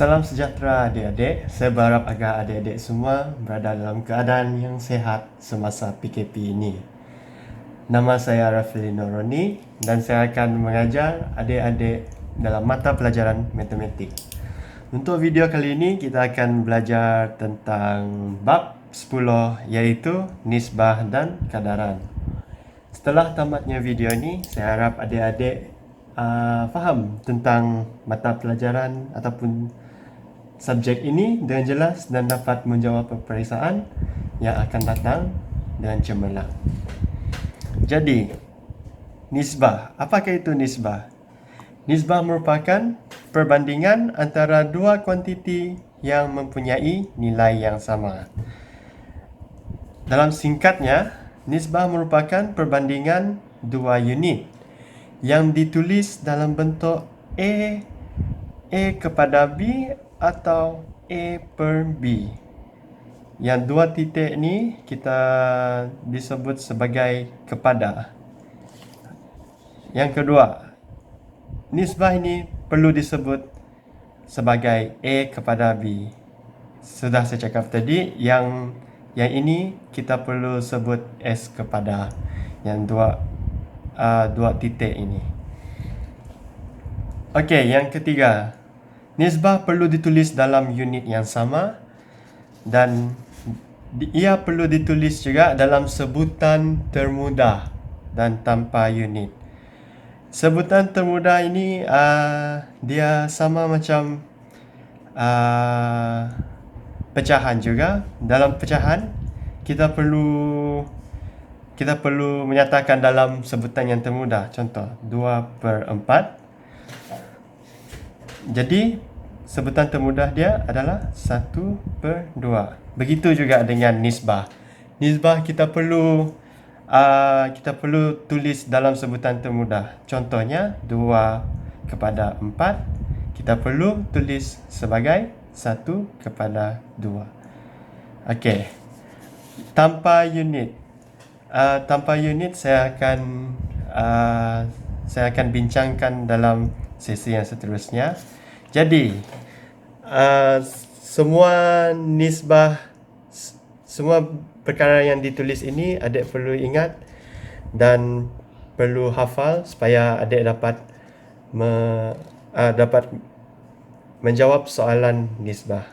Salam sejahtera adik-adik. Saya berharap agar adik-adik semua berada dalam keadaan yang sehat semasa PKP ini. Nama saya Rafilino Roni dan saya akan mengajar adik-adik dalam mata pelajaran matematik. Untuk video kali ini kita akan belajar tentang bab 10 iaitu nisbah dan kadaran. Setelah tamatnya video ini, saya harap adik-adik faham tentang mata pelajaran ataupun subjek ini dengan jelas dan dapat menjawab peperiksaan yang akan datang dengan cemerlang. Jadi, nisbah. Apakah itu nisbah? Nisbah merupakan perbandingan antara dua kuantiti yang mempunyai nilai yang sama. Dalam singkatnya, nisbah merupakan perbandingan dua unit yang ditulis dalam bentuk A kepada B atau A per B. Yang dua titik ni kita disebut sebagai kepada. Yang kedua, nisbah ini perlu disebut sebagai A kepada B. Sudah saya cakap tadi, yang ini kita perlu sebut S kepada yang dua titik ini. Okey, yang ketiga, nisbah perlu ditulis dalam unit yang sama dan ia perlu ditulis juga dalam sebutan termudah dan tanpa unit. Sebutan termudah ini dia sama macam pecahan juga. Dalam pecahan kita perlu menyatakan dalam sebutan yang termudah. Contoh 2/4. Jadi sebutan termudah dia adalah 1/2. Begitu juga dengan nisbah. Nisbah kita perlu tulis dalam sebutan termudah. Contohnya 2/4 kita perlu tulis sebagai 1/2. Okey. Tanpa unit. Tanpa unit saya akan bincangkan dalam sesi yang seterusnya. Jadi, semua nisbah, semua perkara yang ditulis ini adik perlu ingat dan perlu hafal supaya adik dapat menjawab soalan nisbah.